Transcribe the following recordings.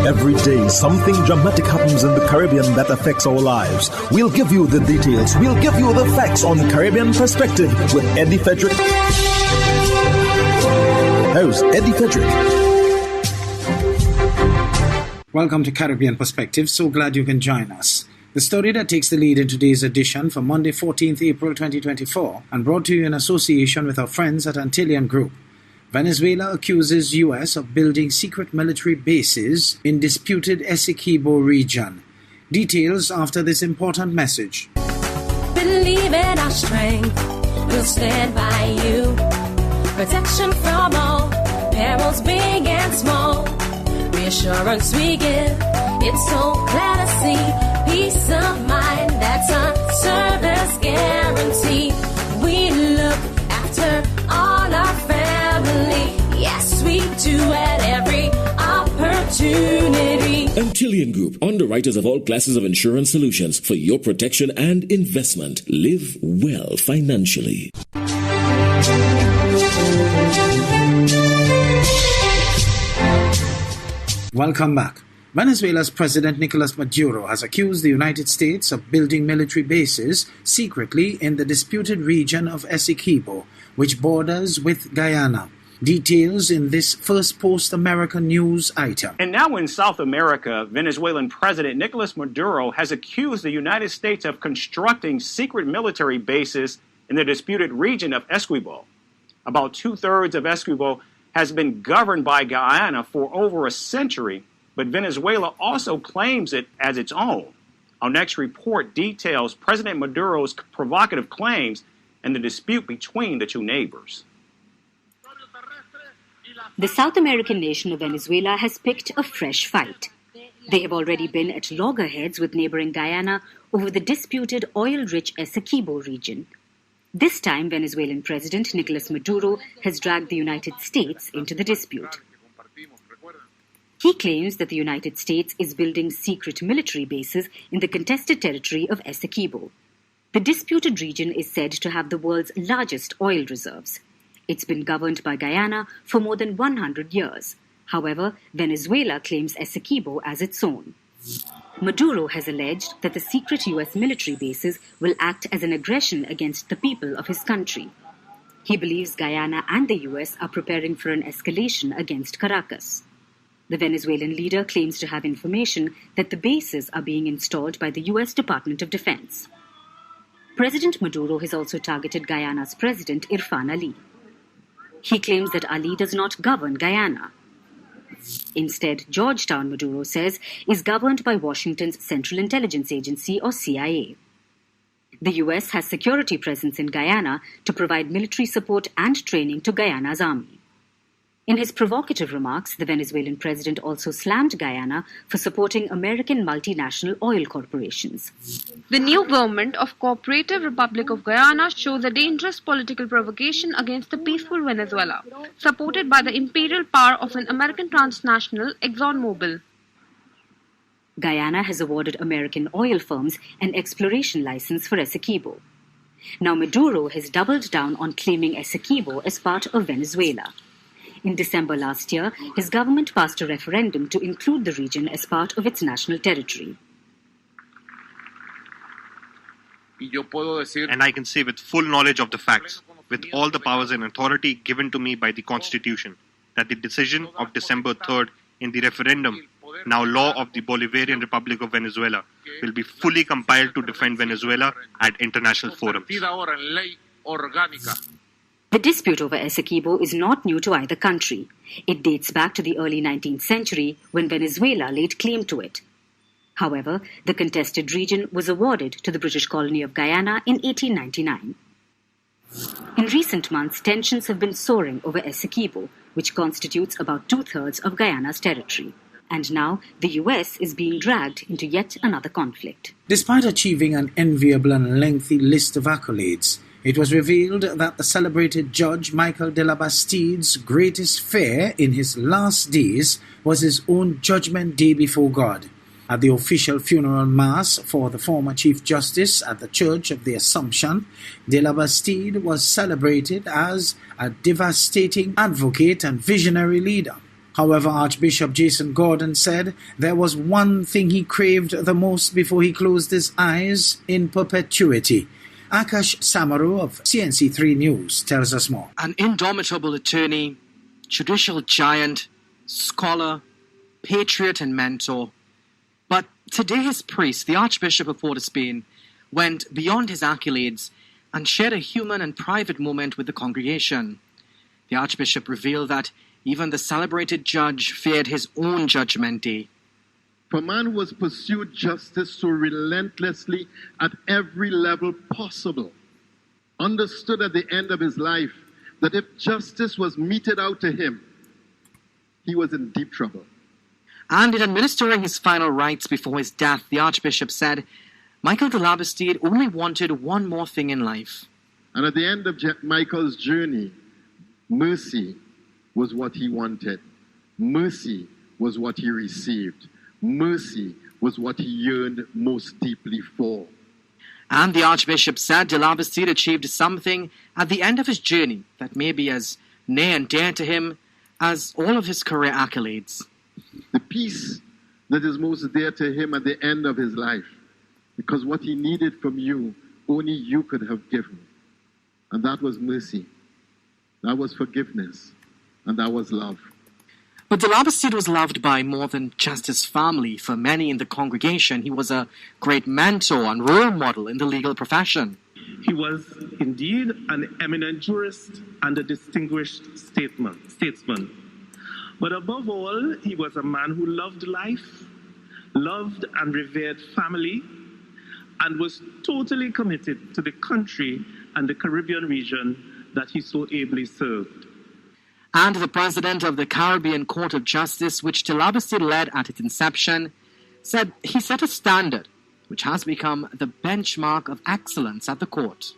Every day, something dramatic happens in the Caribbean that affects our lives. We'll give you the details. We'll give you the facts on Caribbean Perspective with Eddie Frederick. Host Eddie Frederick. Welcome to Caribbean Perspective. So glad you can join us. The story that takes the lead in today's edition for Monday, 14th April 2024, and brought to you in association with our friends at Antillean Group. Venezuela accuses U.S. of building secret military bases in disputed Essequibo region. Details after this important message. Believe in our strength, we'll stand by you. Protection from all, perils big and small. Reassurance we give, it's so glad to see. Peace of mind, that's a service guarantee. We look after all our family. Yes, we do at every opportunity. Antillean Group, underwriters of all classes of insurance solutions for your protection and investment. Live well financially. Welcome back. Venezuela's President Nicolas Maduro has accused the United States of building military bases secretly in the disputed region of Essequibo, which borders with Guyana. Details in this First Post American News item. And now in South America, Venezuelan President Nicolas Maduro has accused the United States of constructing secret military bases in the disputed region of Essequibo. About two-thirds of Essequibo has been governed by Guyana for over a century, but Venezuela also claims it as its own. Our next report details President Maduro's provocative claims and the dispute between the two neighbors. The South American nation of Venezuela has picked a fresh fight. They have already been at loggerheads with neighboring Guyana over the disputed oil-rich Essequibo region. This time, Venezuelan President Nicolas Maduro has dragged the United States into the dispute. He claims that the United States is building secret military bases in the contested territory of Essequibo. The disputed region is said to have the world's largest oil reserves. It's been governed by Guyana for more than 100 years. However, Venezuela claims Essequibo as its own. Maduro has alleged that the secret U.S. military bases will act as an aggression against the people of his country. He believes Guyana and the U.S. are preparing for an escalation against Caracas. The Venezuelan leader claims to have information that the bases are being installed by the U.S. Department of Defense. President Maduro has also targeted Guyana's president, Irfan Ali. He claims that Ali does not govern Guyana. Instead, Georgetown, Maduro says, is governed by Washington's Central Intelligence Agency, or CIA. The U.S. has security presence in Guyana to provide military support and training to Guyana's army. In his provocative remarks, the Venezuelan president also slammed Guyana for supporting American multinational oil corporations. The new government of Cooperative Republic of Guyana shows a dangerous political provocation against the peaceful Venezuela, supported by the imperial power of an American transnational, ExxonMobil. Guyana has awarded American oil firms an exploration license for Essequibo. Now Maduro has doubled down on claiming Essequibo as part of Venezuela. In December last year, his government passed a referendum to include the region as part of its national territory. And I can say with full knowledge of the facts, with all the powers and authority given to me by the Constitution, that the decision of December 3rd in the referendum, now law of the Bolivarian Republic of Venezuela, will be fully compiled to defend Venezuela at international forums. The dispute over Essequibo is not new to either country. It dates back to the early 19th century when Venezuela laid claim to it. However, the contested region was awarded to the British colony of Guyana in 1899. In recent months, tensions have been soaring over Essequibo, which constitutes about two-thirds of Guyana's territory. And now, the US is being dragged into yet another conflict. Despite achieving an enviable and lengthy list of accolades, it was revealed that the celebrated Judge Michael de la Bastide's greatest fear in his last days was his own judgment day before God. At the official funeral mass for the former Chief Justice at the Church of the Assumption, de la Bastide was celebrated as a devastating advocate and visionary leader. However, Archbishop Jason Gordon said there was one thing he craved the most before he closed his eyes in perpetuity. Akash Samaru of CNC3 News tells us more. An indomitable attorney, judicial giant, scholar, patriot and mentor. But today his priest, the Archbishop of Port of Spain, went beyond his accolades and shared a human and private moment with the congregation. The Archbishop revealed that even the celebrated judge feared his own judgment day. For man who has pursued justice so relentlessly at every level possible, understood at the end of his life that if justice was meted out to him, he was in deep trouble. And in administering his final rites before his death, the Archbishop said Michael de Labastide only wanted one more thing in life. And at the end of Michael's journey, mercy was what he wanted. Mercy was what he received. Mercy was what he yearned most deeply for. And the Archbishop said de Labastide achieved something at the end of his journey that may be as near and dear to him as all of his career accolades. The peace that is most dear to him at the end of his life, because what he needed from you, only you could have given. And that was mercy. That was forgiveness. And that was love. But de Labastide was loved by more than just his family. For many in the congregation, he was a great mentor and role model in the legal profession. He was indeed an eminent jurist and a distinguished statesman. But above all, he was a man who loved life, loved and revered family, and was totally committed to the country and the Caribbean region that he so ably served. And the president of the Caribbean Court of Justice, which de Labastide led at its inception, said he set a standard which has become the benchmark of excellence at the court.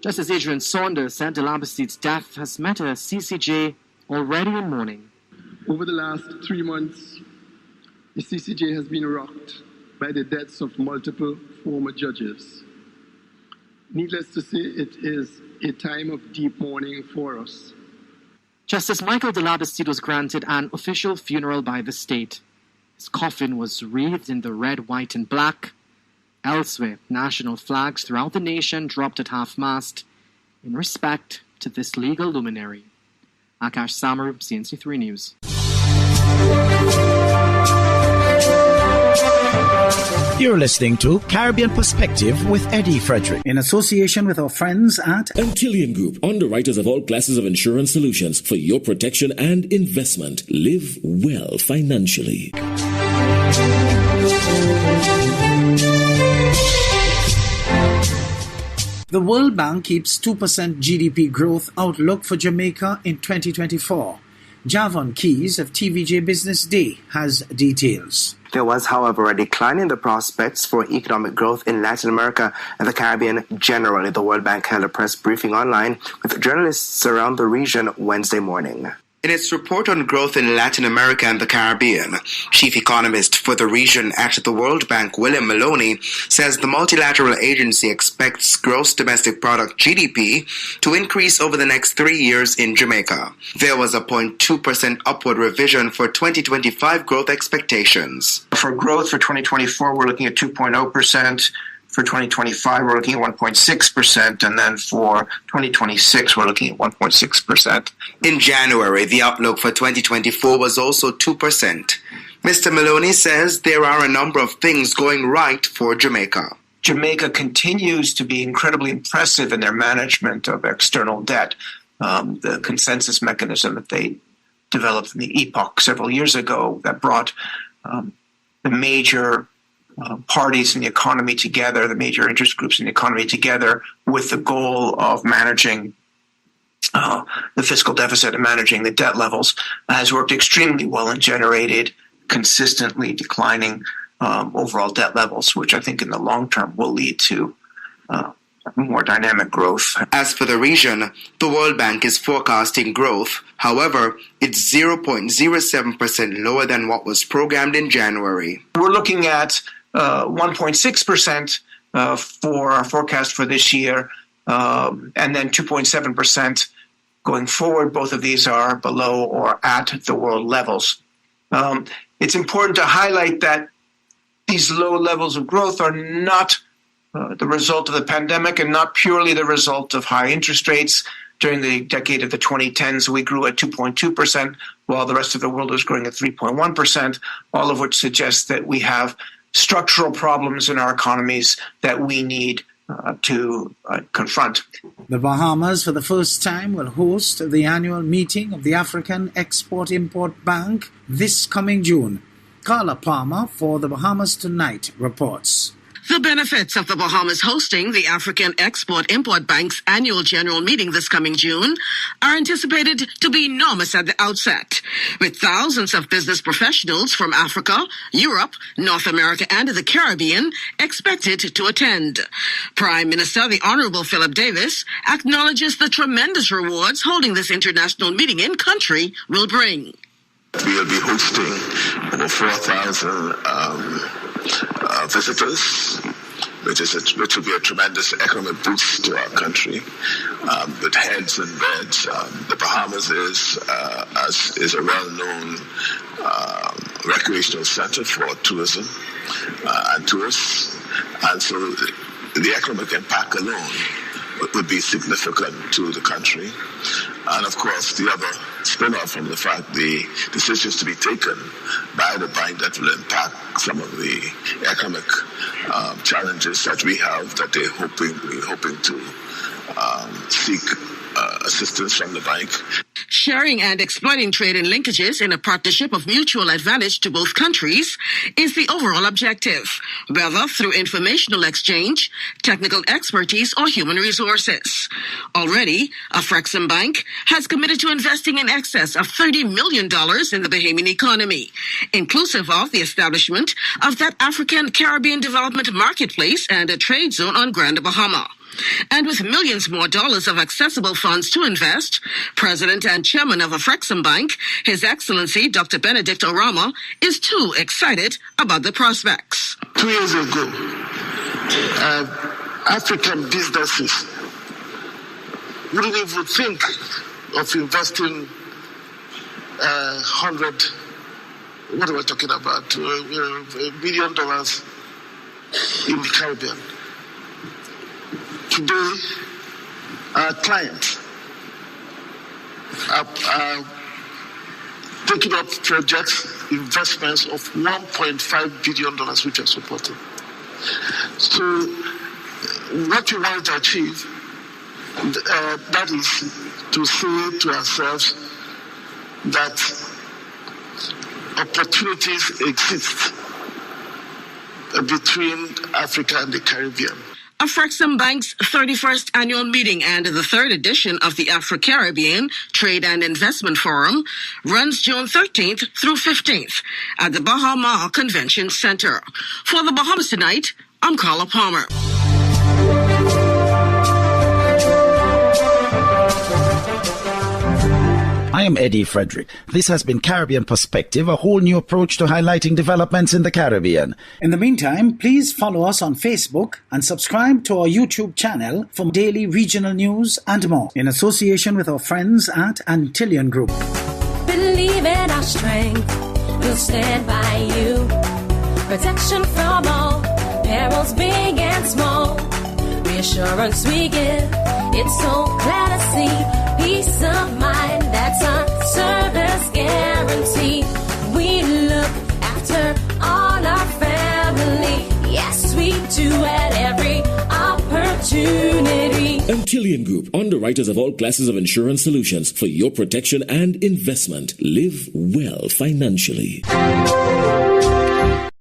Justice Adrian Saunders said de Labastide's death has met a CCJ already in mourning. Over the last 3 months, the CCJ has been rocked by the deaths of multiple former judges. Needless to say, it is a time of deep mourning for us. Justice Michael de Labastide was granted an official funeral by the state. His coffin was wreathed in the red, white, and black. Elsewhere, national flags throughout the nation dropped at half-mast in respect to this legal luminary. Akash Samaru, CNC3 News. You're listening to Caribbean Perspective with Eddie Frederick, in association with our friends at Antillean Group, underwriters of all classes of insurance solutions for your protection and investment. Live well financially. The World Bank keeps 2% GDP growth outlook for Jamaica in 2024. Javon Keys of TVJ Business Day has details. There was, however, a decline in the prospects for economic growth in Latin America and the Caribbean generally. The World Bank held a press briefing online with journalists around the region Wednesday morning. In its report on growth in Latin America and the Caribbean, chief economist for the region at the World Bank, William Maloney, says the multilateral agency expects gross domestic product GDP to increase over the next 3 years in Jamaica. There was a 0.2% upward revision for 2025 growth expectations. For growth for 2024, we're looking at 2.0%. For 2025, we're looking at 1.6%, and then for 2026, we're looking at 1.6%. In January, the outlook for 2024 was also 2%. Mr. Maloney says there are a number of things going right for Jamaica. Jamaica continues to be incredibly impressive in their management of external debt. The consensus mechanism that they developed in the epoch several years ago that brought the major parties in the economy together, the major interest groups in the economy together, with the goal of managing the fiscal deficit and managing the debt levels, has worked extremely well and generated consistently declining overall debt levels, which I think in the long term will lead to more dynamic growth. As for the region, the World Bank is forecasting growth. However, it's 0.07% lower than what was programmed in January. We're looking at 1.6% for our forecast for this year, and then 2.7% going forward. Both of these are below or at the world levels. It's important to highlight that these low levels of growth are not the result of the pandemic and not purely the result of high interest rates. During the decade of the 2010s, we grew at 2.2%, while the rest of the world was growing at 3.1%, all of which suggests that we have structural problems in our economies that we need to confront. The Bahamas, for the first time, will host the annual meeting of the African Export-Import Bank this coming June. Carla Palmer for the Bahamas Tonight reports. The benefits of the Bahamas hosting the African Export-Import Bank's annual general meeting this coming June are anticipated to be enormous at the outset, with thousands of business professionals from Africa, Europe, North America, and the Caribbean expected to attend. Prime Minister the Honorable Philip Davis acknowledges the tremendous rewards holding this international meeting in country will bring. We will be hosting over 4,000 visitors, which will be a tremendous economic boost to our country. With heads and beds, the Bahamas is a well-known recreational center for tourism and tourists, and so the economic impact alone would be significant to the country. And of course, the other spin-off from the fact the decisions to be taken by the bank that will impact some of the economic challenges that we have, that we're hoping to seek assistance from the bank. Sharing and exploiting trade and linkages in a partnership of mutual advantage to both countries is the overall objective, whether through informational exchange, technical expertise, or human resources. Already, Afrexim Bank has committed to investing in excess of $30 million in the Bahamian economy, inclusive of the establishment of that African Caribbean Development Marketplace and a trade zone on Grand Bahama. And with millions more dollars of accessible funds to invest, President and Chairman of Afrexim Bank, His Excellency Dr. Benedict Orama, is too excited about the prospects. 2 years ago, African businesses wouldn't even think of investing what am I talking about, $1 billion in the Caribbean. Today, our clients are taking up projects, investments of $1.5 billion, which are supported. So, what we want to achieve, that is to say to ourselves that opportunities exist between Africa and the Caribbean. Afrexim Bank's 31st annual meeting and the third edition of the Afro-Caribbean Trade and Investment Forum runs June 13th through 15th at the Bahama Convention Center. For the Bahamas Tonight, I'm Carla Palmer. I am Eddie Frederick. This has been Caribbean Perspective, a whole new approach to highlighting developments in the Caribbean. In the meantime, please follow us on Facebook and subscribe to our YouTube channel for daily regional news and more, in association with our friends at Antillian Group. Believe in our strength, we'll stand by you. Protection from all perils, big and small. Reassurance we give, it's so glad to see. Peace of mind, that's our service guarantee. We look after all our family. Yes, we do at every opportunity. Antillian Group, underwriters of all classes of insurance solutions for your protection and investment. Live well financially.